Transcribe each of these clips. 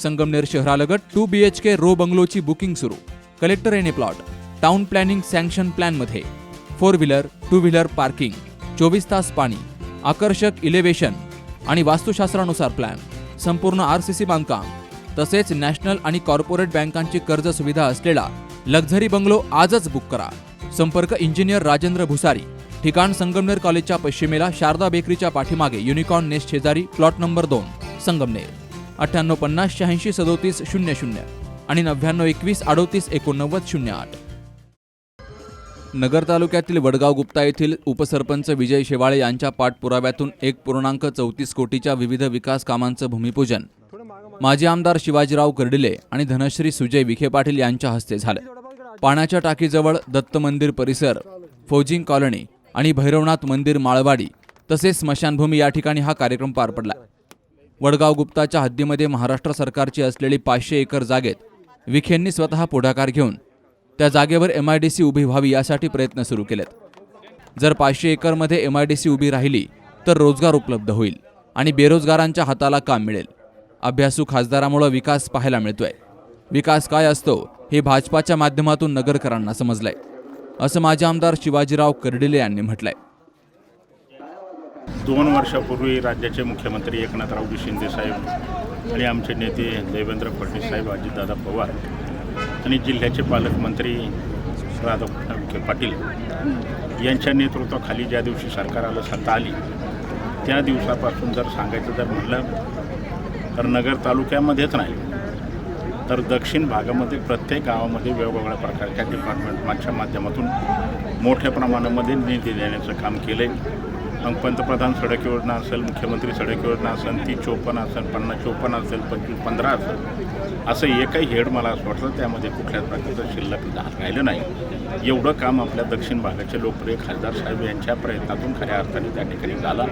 Sangamner शहरालगत 2 BHK row बंगलोची booking सुरू. Collector एने plot. Town planning sanction प्लॅनमध्ये 4 व्हीलर 2 व्हीलर पार्किंग, 24 तास पाणी, आकर्षक इलेव्हेशन आणि वास्तुशास्त्रानुसार प्लॅन, संपूर्ण RCC बांधकाम तसेच नॅशनल आणि कॉर्पोरेट बँकांची कर्ज सुविधा असलेला लक्झरी बंगलो आजच बुक करा. संपर्क इंजिनियर राजेंद्र भुसारी. ठिकाण संगमनेर कॉलेजच्या पश्चिमेला शारदा बेकरीच्या पाठीमागे युनिकॉर्न नेस्ट शेजारी, प्लॉट नंबर 2, संगमनेर. 9850 86 37 00 आणि 9921 38 89 08. नगर तालुक्यातील वडगाव गुप्ता येथील उपसरपंच विजय शेवाळे यांच्या पाठपुराव्यातून 1.34 कोटीच्या विविध विकास कामांचं भूमिपूजन माजी आमदार शिवाजीराव कर्डिले आणि धनश्री सुजय विखे पाटील यांच्या हस्ते झालं. पाण्याच्या टाकीजवळ दत्त मंदिर परिसर, फौजिंग कॉलनी आणि भैरवनाथ मंदिर माळवाडी तसेच स्मशानभूमी या ठिकाणी हा कार्यक्रम पार पडला. वडगाव गुप्ताच्या हद्दीमध्ये महाराष्ट्र सरकारची असलेली 500 एकर जागेत विखेंनी स्वतः पुढाकार घेऊन त्या जागेवर MIDC उभी व्हावी यासाठी प्रयत्न सुरू केलेत. जर 500 एकरमध्ये MIDC उभी राहिली तर रोजगार उपलब्ध होईल आणि बेरोजगारांच्या हाताला काम मिळेल. अभ्यासू खासदारामुळे विकास पाहायला मिळतोय. विकास काय असतो हे भाजपाच्या माध्यमातून नगरकरांना समजलंय, असं माजी आमदार शिवाजीराव कर्डिले यांनी म्हटलंय. 2 वर्षापूर्वी राज्याचे मुख्यमंत्री एकनाथरावजी शिंदे साहेब आणि आमचे नेते देवेंद्र फडणवीस साहेब, अजितदादा पवार आणि जिल्ह्याचे पालकमंत्री राधाकृष्ण विखे पाटील यांच्या नेतृत्वाखाली ज्या दिवशी सरकार आलं, सत्ता आली, त्या दिवसापासून जर सांगायचं जर म्हणलं तर नगर तालुक्यामध्येच नाही तर दक्षिण भागामध्ये प्रत्येक गावामध्ये वेगवेगळ्या प्रकारच्या डिपार्टमेंटच्या माध्यमातून मोठ्या प्रमाणामध्ये निधी देण्याचं काम केलं आहे. मग पंतप्रधान सडक योजना असेल, मुख्यमंत्री सडक योजना असेल, 3054 असेल, 5054 असेल, 2515 असेल, असं एकही हेड मला असं वाटतं त्यामध्ये कुठल्याच प्रकारचं शिल्लक राहिलं नाही. एवढं काम आपल्या दक्षिण भागाचे लोकप्रिय खासदार साहेब यांच्या प्रयत्नातून खऱ्या अर्थाने त्या ठिकाणी झाला.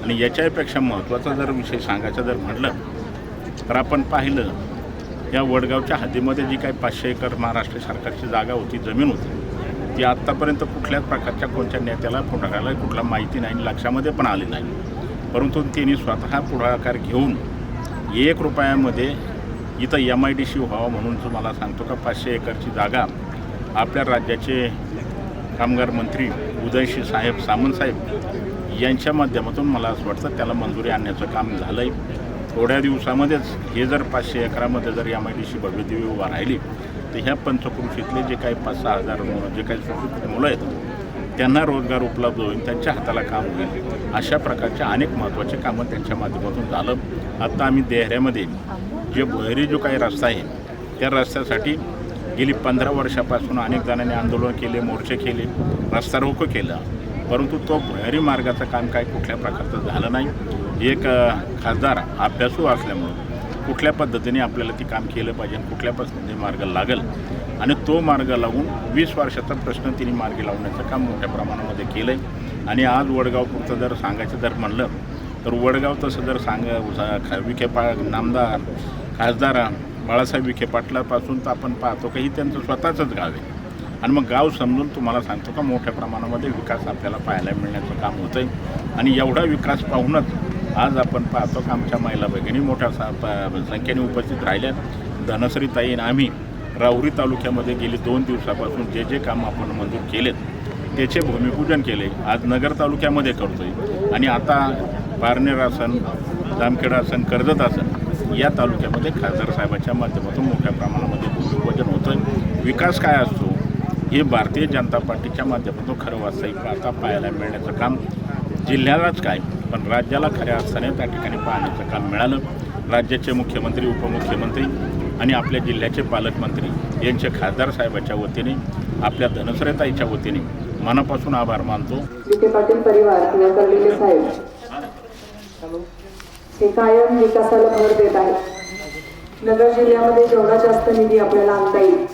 आणि याच्यापेक्षा महत्त्वाचा जर विषय सांगायचा जर म्हटलं तर आपण पाहिलं या वडगावच्या हद्दीमध्ये जी काही 500 एकर महाराष्ट्र सरकारची जागा होती, जमीन होती, ती आत्तापर्यंत कुठल्याच प्रकारच्या कोणत्या नेत्याला पुढाकाराला कुठला माहिती नाही, लक्षामध्ये पण आली नाही. परंतु त्यांनी स्वतः पुढाकार घेऊन 1 रुपयामध्ये इथं MIDC व्हावं म्हणून तुम्हाला सांगतो का 500 एकरची जागा आपल्या राज्याचे कामगार मंत्री उदयशी साहेब सामंत साहेब यांच्या माध्यमातून मला असं वाटतं त्याला मंजुरी आणण्याचं काम झालं आहे. थोड्या दिवसामध्येच हे जर 500 एकरामध्ये जर MIDC भव्यदिव्य उभा राहिली तर ह्या पंचक्रोशीतले जे काही 5-6 हजार जे काही सुशिक्षित मुलं आहेत त्यांना रोजगार उपलब्ध होईल, त्यांच्या हाताला काम होईल. अशा प्रकारचे अनेक महत्त्वाचे कामं त्यांच्या माध्यमातून झालं. आत्ता आम्ही देहऱ्यामध्ये जे भुयारी जो काही रस्ता आहे त्या रस्त्यासाठी गेली 15 वर्षापासून अनेक जणांनी आंदोलन केले, मोर्चे केले, रस्ता रोको केला, परंतु तो भुयारी मार्गाचं काम काय कुठल्या प्रकारचं झालं नाही. एक खासदार अभ्यासू असल्यामुळं कुठल्या पद्धतीने आपल्याला ती काम केलं पाहिजे, कुठल्या पद्धतीने मार्ग लागेल आणि तो मार्ग लावून 20 वर्षाचा प्रश्न तिने मार्गी लावण्याचं काम मोठ्या प्रमाणामध्ये केलं आहे. आणि आज वडगावपुरतं जर सांगायचं जर म्हणलं तर वडगाव तसं जर विखे नामदार खासदार बाळासाहेब विखे पाटलापासून तर आपण पाहतो की ही त्यांचं स्वतःचंच गाव आहे. आणि मग गाव समजून तुम्हाला सांगतो का मोठ्या प्रमाणामध्ये विकास आपल्याला पाहायला मिळण्याचं काम होतं आहे. आणि एवढा विकास पाहूनच आज आपण पाहतो की आमच्या महिला भगिनी मोठ्या संख्येने उपस्थित राहिल्या. धनश्रीताई आणि आम्ही राहुरी तालुक्यामध्ये गेली 2 दिवसापासून जे जे काम आपण मंजूर केलेत त्याचे भूमिपूजन केले. आज नगर तालुक्यामध्ये करतो आहे आणि आता पारनेर असन, जामखेड असन, कर्जत असन या तालुक्यामध्ये खासदार साहेबांच्या माध्यमातून मोठ्या प्रमाणामध्ये भूमिपूजन होतं आहे. विकास काय असतो हे भारतीय जनता पार्टीच्या माध्यमातून खरं वास्तविक आता पाहायला मिळण्याचं काम जिल्ह्यालाच काय पण राज्याला खऱ्या अर्थाने त्या ठिकाणी पाहण्याचं काम मिळालं. राज्याचे मुख्यमंत्री, उपमुख्यमंत्री आणि आपल्या जिल्ह्याचे पालकमंत्री यांचे खासदार साहेबांच्या वतीने, आपल्या धनश्रीताईच्या वतीने मनापासून आभार मानतो. विखे पाटील परिवार किंवा कर्डिले साहेब हे कायम विकासाला भर देत आहेत. नगर जिल्ह्यामध्ये जेवढा जास्त निधी आपल्याला आणता येईल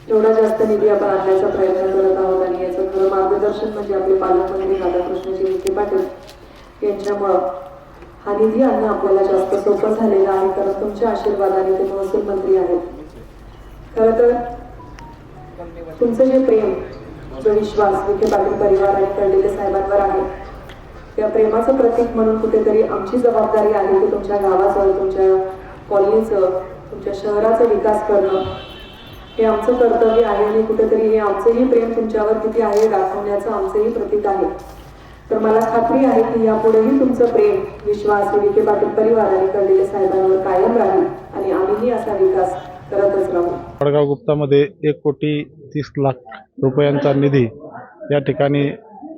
तेवढा जास्त निधी आपण आणण्याचा प्रयत्न करत आहोत आणि याचं खरं मार्गदर्शन म्हणजे आपले पालकमंत्री राधाकृष्णजी विखे पाटील यांच्यामुळं हा निधी आणणं आपल्याला जास्त सोपं झालेलं आहे. कारण तुमच्या आशीर्वादाने ते महसूल मंत्री आहेत. खरं तर तुमचं जे प्रेम, जो विश्वास विखे पाटील परिवार आणि कर्डिले साहेबांवर आहे त्या प्रेमाचं प्रतीक म्हणून कुठेतरी आमची जबाबदारी आहे की तुमच्या गावाचं, तुमच्या कॉलनीचं तुमच्या शहराचा विकास करणं हे आमचं कर्तव्य आहे आणि कुठेतरी हे आमचंही प्रेम तुमच्यावर किती आहे दाखवण्याचं आमचंही प्रतीक आहे. तर मला खात्री आहे की यापुढेही तुमचं प्रेम विश्वास विखे पाटील परिवार आणि कर्डिले साहेबांवर कायम राहील आणि आम्हीही असा विकास करतच राहू. वडगाव गुप्तामध्ये 1,30,00,000 रुपयांचा निधी या ठिकाणी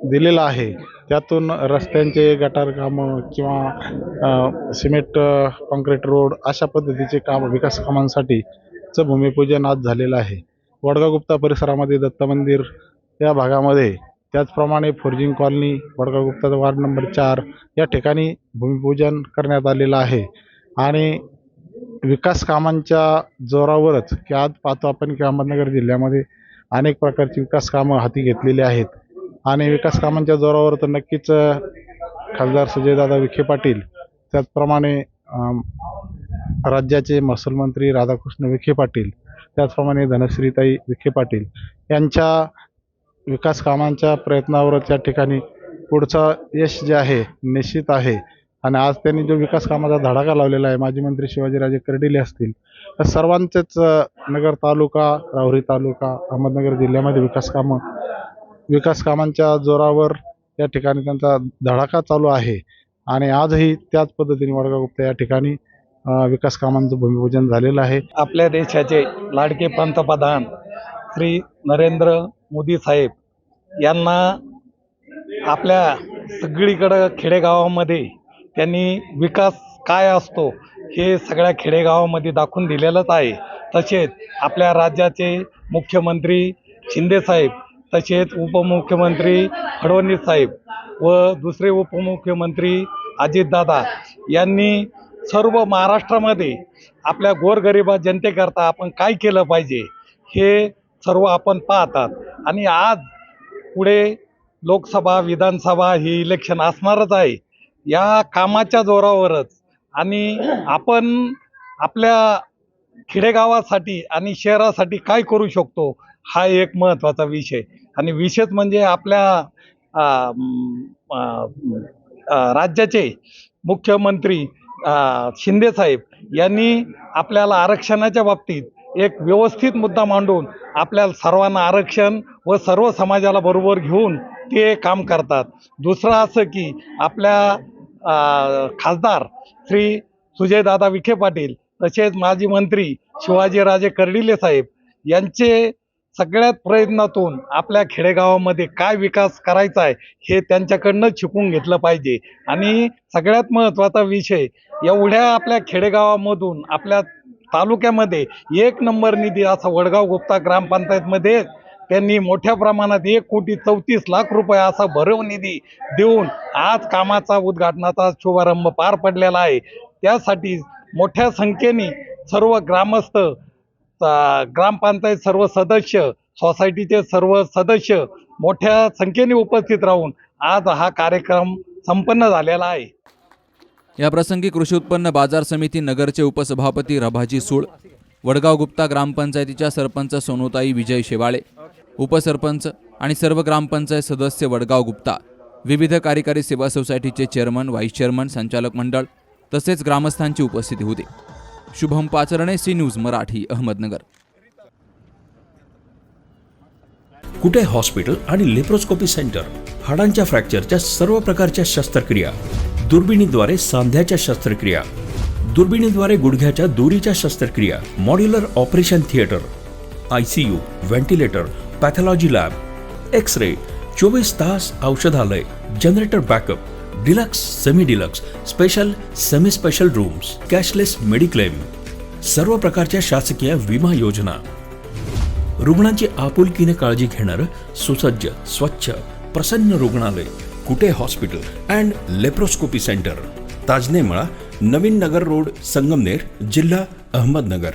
दिलेला आहे. त्यातून रस्त्यांचे गटार कामं किंवा सिमेंट कॉन्क्रीट रोड अशा पद्धतीचे काम विकास कामांसाठीचं भूमिपूजन आज झालेलं आहे. वडगाव गुप्ता परिसरामध्ये दत्त मंदिर या भागामध्ये त्याचप्रमाणे forging colony Vadgaon Gupta ward number 4 या ठिकाणी भूमिपूजन करण्यात आलेलं आहे. आणि विकास कामांच्या जोरावरच की आज पाहतो आपण की अहमदनगर जिल्ह्यामध्ये अनेक प्रकारची विकास कामं हाती घेतलेली आहेत. आणि विकास कामांच्या जोरावर तर नक्कीच खासदार सुजयदादा विखे पाटील त्याचप्रमाणे राज्याचे महसूल मंत्री राधाकृष्ण विखे पाटील त्याचप्रमाणे धनश्रीताई विखे पाटील यांच्या विकास कामांच्या प्रयत्नावरच या ठिकाणी पुढचं यश जे आहे निश्चित आहे. आणि आज त्यांनी जो विकास कामाचा धडाका लावलेला आहे माजी मंत्री शिवाजीराजे कर्डिले असतील तर सर्वांचेच नगर तालुका राहुरी तालुका अहमदनगर जिल्ह्यामध्ये विकास कामांच्या जोरावर या ठिकाणी त्यांचा धडाका चालू आहे. आणि आजही त्याच पद्धतीने वडगाव गुप्ता या ठिकाणी विकास कामांचं भूमिपूजन झालेलं आहे. आपल्या देशाचे लाडके पंतप्रधान श्री नरेंद्र मोदी साहेब यांना आपल्या सगळीकडं खेडेगावामध्ये त्यांनी विकास काय असतो हे सगळ्या खेडेगावामध्ये दाखवून दिलेलंच आहे. तसेच आपल्या राज्याचे मुख्यमंत्री शिंदेसाहेब तसेच उपमुख्यमंत्री फडणवीस साहेब व दुसरे उपमुख्यमंत्री अजितदादा यांनी सर्व महाराष्ट्रामध्ये आपल्या गोरगरिबा जनतेकरता आपण काय केलं पाहिजे हे सर्व आपण पाहतात. आणि आज पुढे लोकसभा विधानसभा ही इलेक्शन असणारच आहे. या कामाच्या जोरावरच आणि आपण आपल्या खेडेगावासाठी आणि शहरासाठी काय करू शकतो हा एक महत्त्वाचा विषय. आणि विशेष म्हणजे आपल्या राज्याचे मुख्यमंत्री शिंदेसाहेब यांनी आपल्याला आरक्षणाच्या बाबतीत एक व्यवस्थित मुद्दा मांडून आपल्याला सर्वांना आरक्षण व सर्व समाजाला बरोबर घेऊन ते काम करतात. दुसरं असं की आपल्या खासदार श्री सुजयदादा विखे पाटील तसेच माजी मंत्री शिवाजीराजे कर्डिले साहेब यांचे सगळ्यात प्रयत्नातून आपल्या खेडेगावामध्ये काय विकास करायचा आहे हे त्यांच्याकडनंच शिकून घेतलं पाहिजे. आणि सगळ्यात महत्त्वाचा विषय एवढ्या आपल्या खेडेगावामधून आपल्या तालुक्यामध्ये 1 नंबर निधी असा वडगाव गुप्ता ग्रामपंचायतमध्ये त्यांनी मोठ्या प्रमाणात 1,34,00,000 रुपये असा भरीव निधी देऊन आज कामाचा उद्घाटनाचा शुभारंभ पार पडलेला आहे. त्यासाठी मोठ्या संख्येने सर्व ग्रामस्थ ग्रामपंचायत सर्व सदस्य सोसायटीचे सर्व सदस्य मोठ्या संख्येने उपस्थित राहून आज हा कार्यक्रम संपन्न झालेला आहे. याप्रसंगी कृषी उत्पन्न बाजार समिती नगरचे उपसभापती रभाजी सूळ, वडगाव गुप्ता ग्रामपंचायतीच्या सरपंच सोनूताई विजय शेवाळे, उपसरपंच आणि सर्व ग्रामपंचायत सदस्य वडगाव गुप्ता, विविध कार्यकारी सेवा सोसायटीचे चेअरमन व्हाईस चेअरमन संचालक मंडळ तसेच ग्रामस्थांची उपस्थिती होती. Shubham Pacharne, C News Marathi, Ahmednagar. कुठे हॉस्पिटल आणि लेप्रोस्कोपी सेंटर, हाडांच्या फ्रॅक्चरच्या सर्व प्रकारच्या शस्त्रक्रिया, दुर्बिणीद्वारे सांध्याच्या शस्त्रक्रिया, दुर्बिणीद्वारे गुडघ्याच्या दोरीच्या शस्त्रक्रिया, modular operation theatre, ICU, ventilator, pathology lab, x-ray, 24 तास औषधालय, generator backup, deluxe, semi deluxe, special, semi special rooms, cashless mediclaim, सर्व प्रकारच्या शासकीय विमा योजना, रुग्णांची आपुलकीने काळजी घेणारं सुसज्ज, स्वच्छ, प्रसन्न रुग्णालय, Kute hospital and laparoscopy centre, Tajne Mala, नवीन नगर रोड, संगमनेर, जिल्हा अहमदनगर.